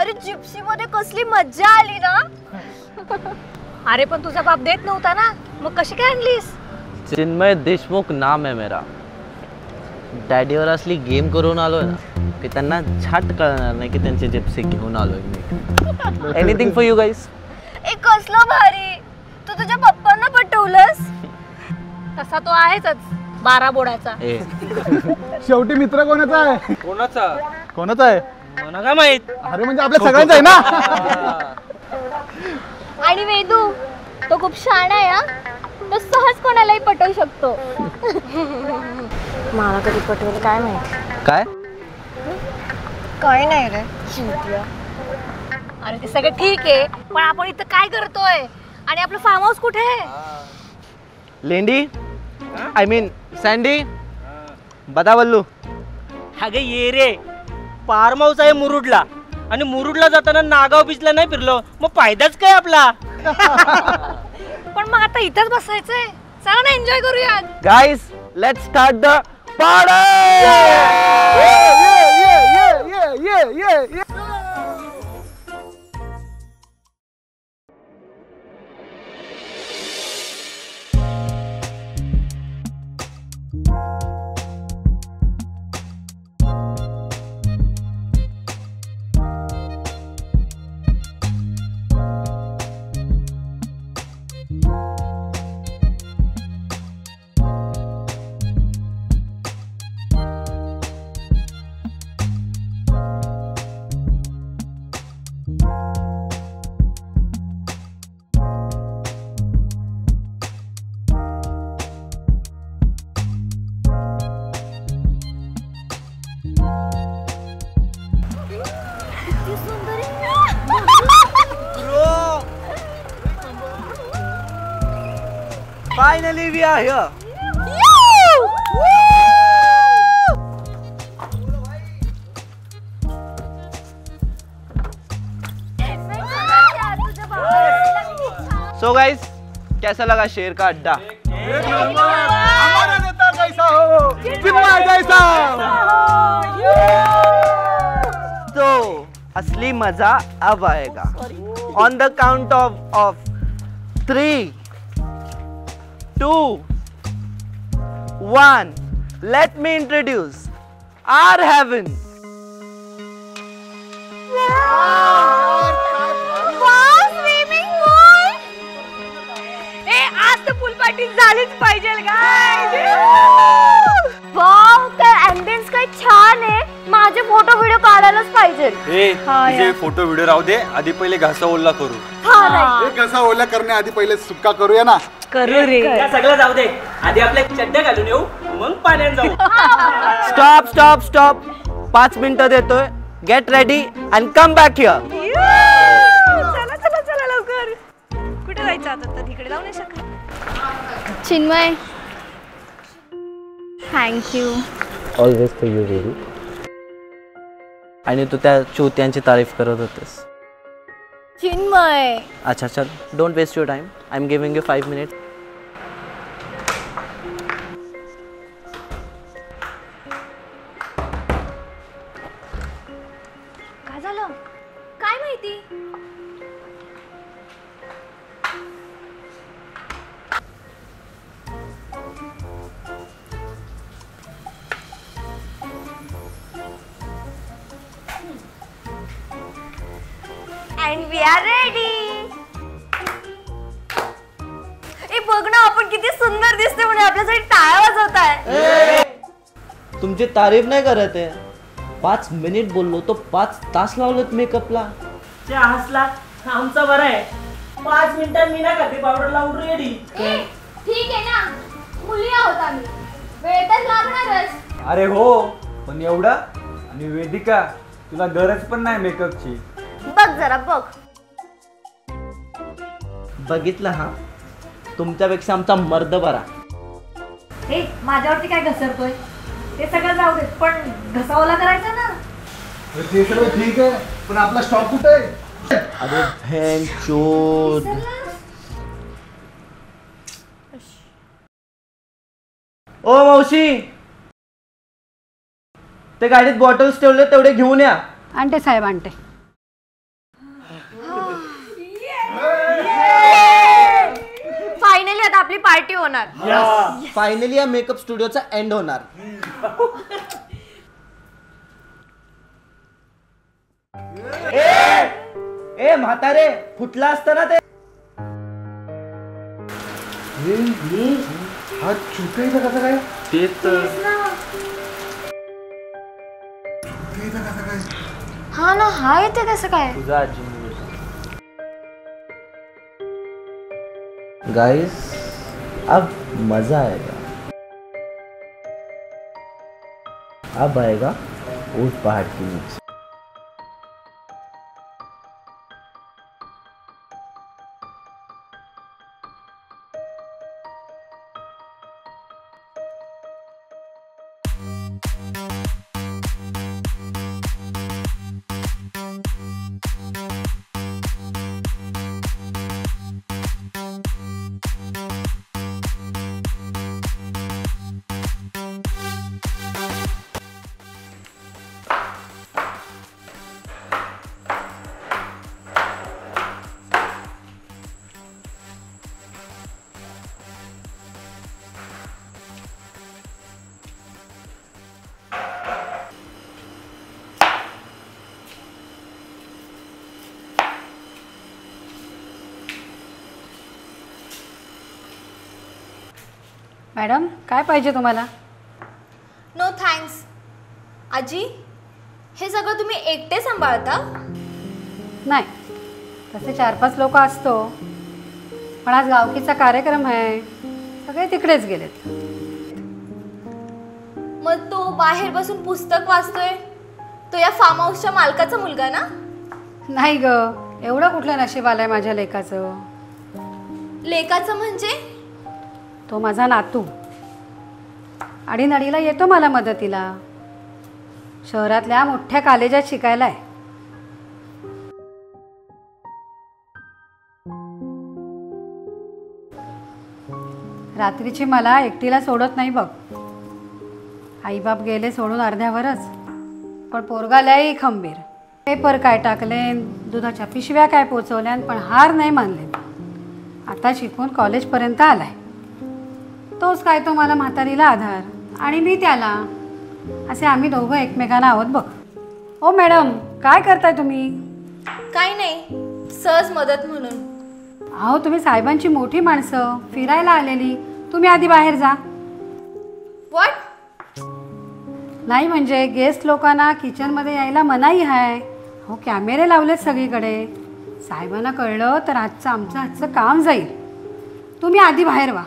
अरे जिप्सी मध्ये कसली मज्जा आली ना. अरे पण तुझा बाप देत नव्हता ना, मग कशी काय आणलीस? चिन्मय देशमुख नाम आहे मेरा. डॅडीवर असली गेम करून आलोय ना की त्यांना छाट कळणार नाही की त्यांची जिप्सी घेऊन आलोय मी. Anything for you guys. ए कसलं भारी. तू तुझ्या पप्पांना पटवलंस? तसा तो आहेच 12 बोडाचा. शेवटी मित्र कोणाचा आहे? कोणाचा आहे मला काय माहित. अरे म्हणजे आपल्या सगळ्यांचा आहे ना. आणि वेदू तो खूप शहाणा आहे हा. तो सहज कोणालाही पटवू शकतो. मला कधी पटवेल काय माहिती. काय काय नाही रे. अरे ते सगळं ठीक आहे, पण आपण इथं काय करतोय आणि आपलं फार्म हाऊस कुठे आहे? लेंडी आय मीन सँडी बता बल्लू. अगं ये रे, फार्म हाऊस आहे मुरुडला आणि मुरुडला जाताना नागाव बीचला नाही फिरलो मग फायदाच काय आपला. पण मग आता इथंच बसायचंय. चला ना एन्जॉय करूया. Guys let's start the party. Finally we are here. So guys, कैसा लगा शेर का अड्डा? हमारा नेता कैसा हो, चिन्मय जैसा. तो असली मजा अब आएगा. On the count of 3, 2, 1. Let me introduce our heaven. आज तर पूल पार्टी झालीच पाहिजे वाव काय अँबियन्स काय छान आहे. माझे फोटो व्हिडिओ काढायलाच पाहिजे. तुझे फोटो व्हिडिओ राहू दे, आधी पहिले घासा ओला करू. कसा ओला करण्याआधी पहिले सुक्का करूया ना. करू रे. सगळं जाऊ दे, आधी आपल्या चड्ड्या घालून येऊ मग पाण्यात जाऊ. Stop. 5 मिनिटं देतोय. Get ready and come back here. चला लवकर. कुठे जायचं आता? तर तिकडे जाऊ नाही शकत. Chinmay thank you. Always for you baby. आणि तू त्या चोत्यांची तारीफ करत होतेस. चिन्मय अच्छा चल, don't waste your time. I am giving you 5 minutes. काय झालं काय माहिती. And we are ready. ए बघ ना आपण किती सुंदर दिसते म्हणून आपल्यासाठी टाळ्या वाजवताय. तुमची तारीफ नाही करत आहे. 5 मिनिट बोललो तो 5 तास लावलेत मेकअपला. त्या हसला आमचा बरा आहे. 5 मिनिटात मी ना खाते पावडर लावून रेडी. ठीक आहे ना, मुली आहोत आम्ही, वेळ तर लागणारच. अरे हो, पण एवढा. आणि वेदिका, तुला गरज पण नाही मेकअपची. बघ जरा बघ. बघितलं हा, तुमच्यापेक्षा आमचा मर्द बरा. हे माझ्यावरती काय घसरतोय? ते सगळं जाऊ दे, पण घसावला करायचं ना. ते सगळं ठीक आहे, पण आपला स्टॉक कुठे आहे? अरे भेन चोद. ओ मावशी, ते गाडीत बॉटल्स ठेवले तेवढे घेऊन या. आणते साहेब आणते. पार्टी होणार. फायनली या मेकअप स्टुडिओचा एंड होणार. ए म्हातारे फुटला असतं ना ते. हा चुका इथं कसं काय? तेच तर. चुका इथं कसं काय? हा ना, हा येते कसं काय? तुझा आजी. गाइस अब मजा आएगा. अब आएगा ऊट पहाड़ की नीचे. मॅडम काय पाहिजे तुम्हाला? No thanks. आजी, हे सगळं तुम्ही एकटे सांभाळता? नाही, तसे 4-5 लोक असतो, पण आज गावकीचा कार्यक्रम आहे, सगळे तिकडेच गेलेत. मग तो बाहेर बसून पुस्तक वाचतोय तो या फार्म हाऊसच्या मालकाचा मुलगा ना? नाही ग, एवढं कुठलं नशीब आलंय माझ्या लेकाचं. लेकाचं म्हणजे? तो माझा नातू. अडीनडीला येतो मला मदतीला. शहरातल्या मोठ्या कॉलेजात शिकायला आहे. रात्रीची मला एकटीला सोडत नाही बघ. आईबाप गेले सोडून अर्ध्यावरच, पण पोरगा लय खंबीर. पेपर काय टाकले, दुधाच्या पिशव्या काय पोचवल्यान, पण हार नाही मानले. आता शिकून कॉलेजपर्यंत आलाय. तोच काय तो मला म्हातारीला आधार आणि मी त्याला. असे आम्ही दोघं एकमेकांना आहोत बघ. ओ मॅडम, काय करताय तुम्ही? काही नाही, सहज मदत म्हणून. अहो, तुम्ही साहेबांची मोठी माणसं, फिरायला आलेली. तुम्ही आधी बाहेर जा. व्हॉट? नाही म्हणजे गेस्ट लोकांना किचनमध्ये यायला मनाई आहे. हो, कॅमेरे लावलेत सगळीकडे. साहेबांना कळलं तर आमचं हातचं काम जाईल. तुम्ही आधी बाहेर व्हा.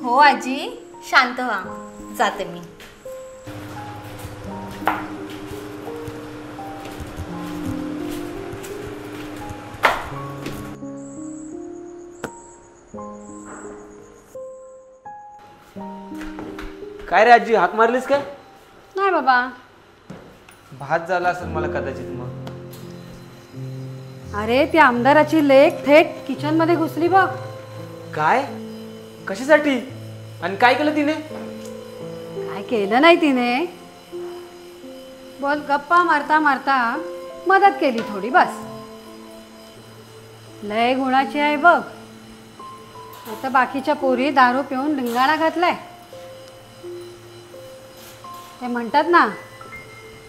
हो आजी, शांत व्हा, जाते मी. काय रे आजी, हाक मारलीस काय? नाही बाबा. भात झाला असेल मला कदाचित. मग अरे, ती आमदाराची लेक थेट किचनमध्ये घुसली बघ. काय? कशासाठी? आणि काय केलं तिने? काय केलं नाही तिने. बोल, गप्पा मारता मारता मदत केली थोडी, बस. लय गुणाची आहे बघ. आता बाकीच्या पोरी दारू पिऊन धिंगाणा घातलाय. ते म्हणतात ना,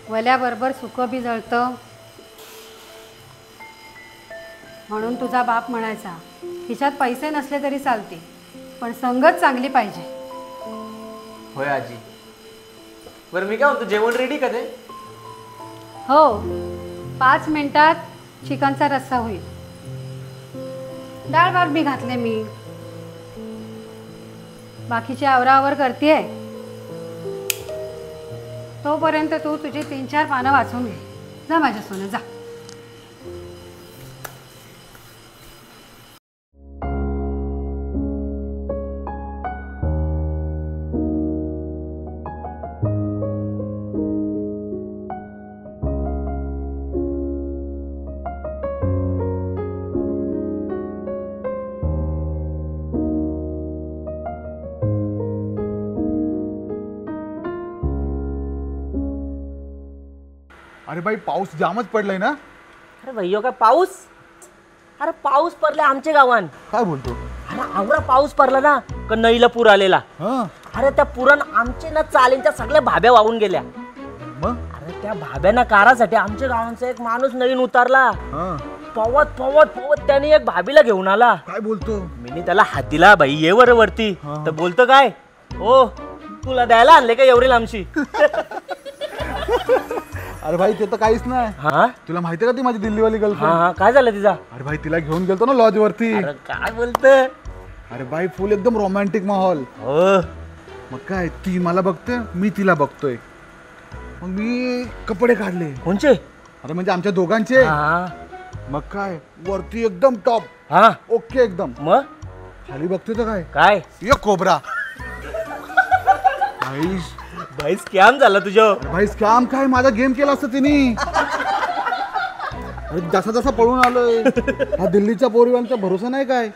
वल्याबरोबर सुकं बी जळतं. म्हणून तुझा बाप म्हणायचा, खिशात पैसे नसले तरी चालते, पण संगत चांगली पाहिजे. होय आजी. बरं मी काय म्हणतो, जेवण रेडी का ते? हो, 5 मिनिटात चिकनचा रस्सा होईल. डाळ भात बी घातले मी. बाकीची आवरावर करतेय. तोपर्यंत तू तुझी 3-4 पानं वाचून घे. जा माझ्या सोनं, जा. अरे भाई, पाऊस जामच पडलाय ना. अरे भैया काय पाऊस? अरे पाऊस पडलाय आमच्या गावान. काय बोलतो? अरे अरे आवरा पाऊस पडला ना का नईला पूर आलेला. हा अरे त्या पुराण आमचे ना चालींच्या सगळ्या भाब्या वाहून गेल्या. मग अरे त्या भाब्यांना कारासाठी आमच्या गावांचा एक माणूस नवीन उतारला. हा पवत पवत पवत त्याने एक भाभीला घेऊन आला. काय बोलतो? मी त्याला हात दिला, बाई ये वर वरती. हा. तर बोलतो काय, ओ तुला द्यायला आणले का एवढी लांबशी. अरे भाई ते तर काहीच नाही. हा तुला माहिती का ती माझी दिल्लीवाली हा गर्लफ्रेंड? हा काय झालं तिचा. अरे भाई तिला घेऊन गेलतो ना लॉज वरती. अरे काय बोलतोय. अरे भाई फुल एकदम रोमॅन्टिक माहोल. हो मग काय ती मला बघते, मी तिला बघतोय. मग मी कपडे काढले. कोणचे. अरे म्हणजे आमच्या दोघांचे. हा मग काय वरती एकदम टॉप, हा ओके एकदम. मग खाली बघतोय तर काय काय ये कोबरा. भाई बाई स्कॅम झाला तुझ्या. अरे भाई स्कॅम काय, माझा गेम केला असतं तिने. अरे जसा जसा पळून आलोय. हा दिल्लीच्या पोरीवांचा भरोसा नाही काय.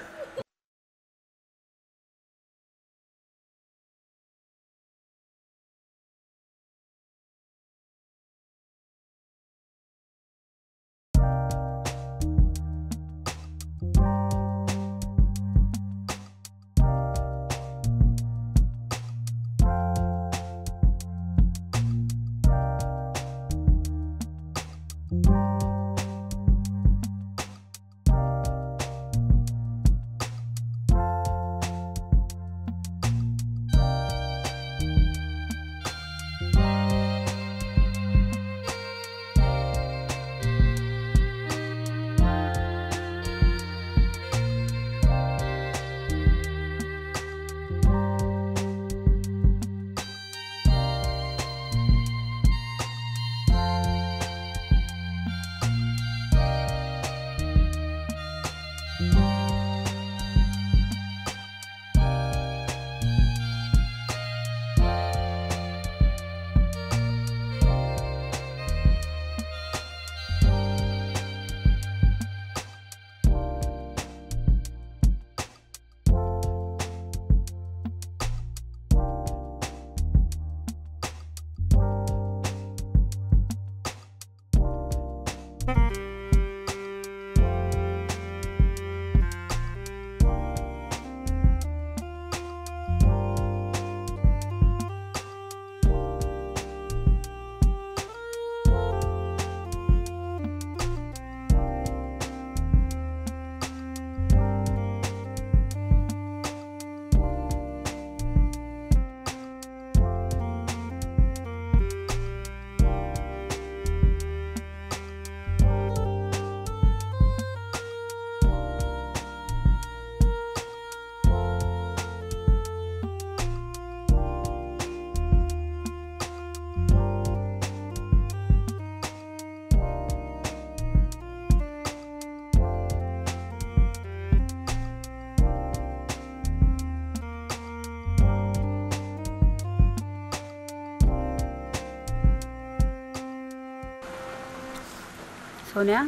सोन्या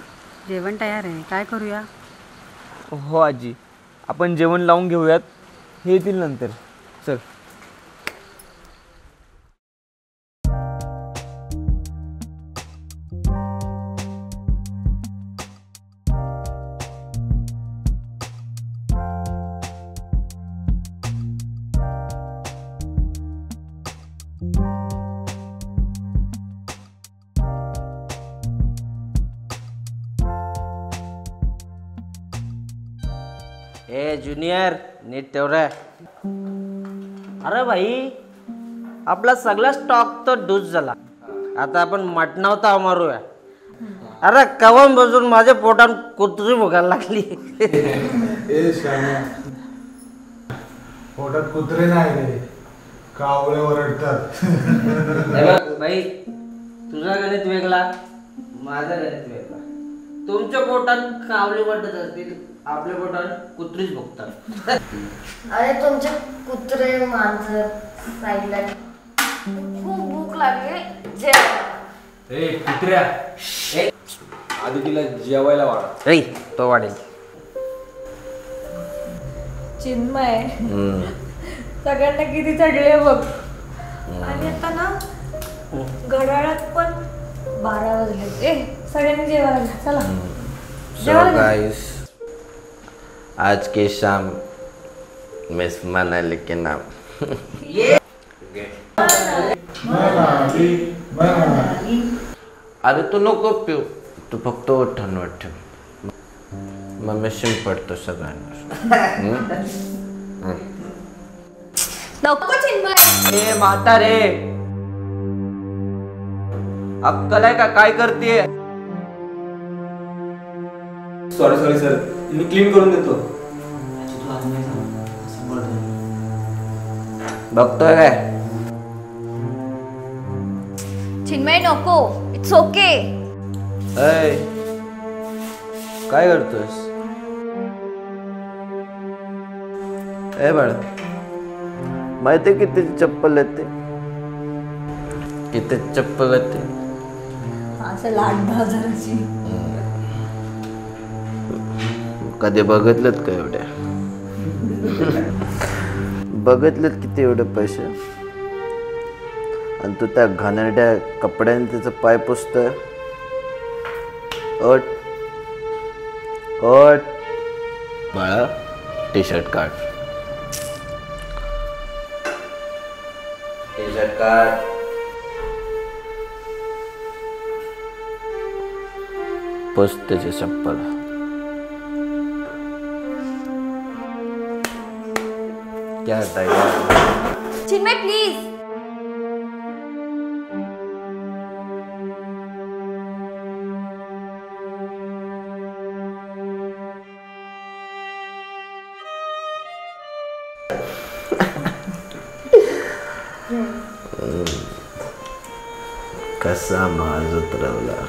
जेवण तयार आहे, काय करूया? हो आजी, आपण जेवण लावून घेऊयात, हे येतील नंतर. चल. ए ज्युनियर नीट तेवढा. अरे भाई आपला सगळा स्टॉक तर डूज झाला. आता आपण मटणावर ताव मारूया. अरे कवम बसून माझ्या पोटात कुत्री भोगायला लागली. पोटात कुत्रे नाही रे, कावळे ओरडतात. भाई तुझा गणित वेगळा, माझा गणित वेगळा. तुमच्या पोटात कावळे वाटत असतील, आपल्या पोटात कुत्रीच भोगतात. अरे तुमचे कुत्रे मांजर साईडला. खूप भूक लागली जेवायला. ए कुत्र्या, आधी तिला जेवायला वाढ. रे तो वाढेल. चिन्मय सगळ्यांना किती चढले बघ. आणि आता ना घड्याळात पण 12 वाजले. ए सगळ्यांनी जेवायला घ्या, चला. So guys, आज के शाम मिस मनाली के नाम. अरे तू नको पिऊ, तू फक्त ओठांवर ठेव. मग मी शिंपडतो सगळ्यांना. नको चिन्मय. ए म्हातारे, अक्कल आहे का? काय करते? सॉरी सर, मी क्लीन करून देतो. बघतोय काय? चिन्मय नको. It's okay. अय, काय करतोस? ए बाळ, माहिती किती चप्पल येते? किती चप्पल येते? असं 8,000ची. कधी बघितलेत का एवढ्या? बघितलेत किती एवढे पैसे? आणि तू त्या घाणेरड्या कपड्याने तिचं पाय पुसतोय. ओट ओट बाळा, टी शर्ट काढ. टी शर्ट काढ. पुस त्याची चप्पल. क्या टाइम. चिन्मय प्लीज. कसा माज उतरवला.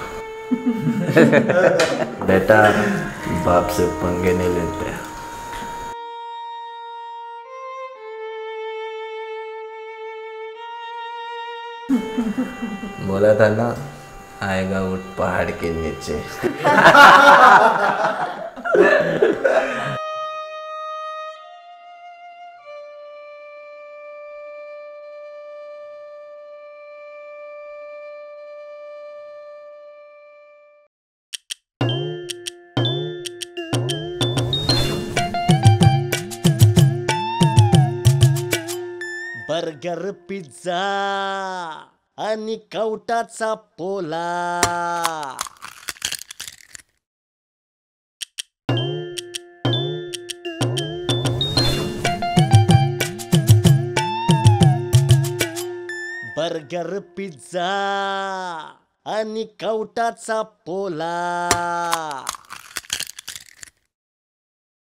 बेटा, बाप से पंगे नहीं लेते. बोला था ना, आएगा उठ पहाड़ के नीचे. बर्गर, पिझ्झा आणि कवटाचा पोला. बर्गर, पिझ्झा आणि कवटाचा पोला.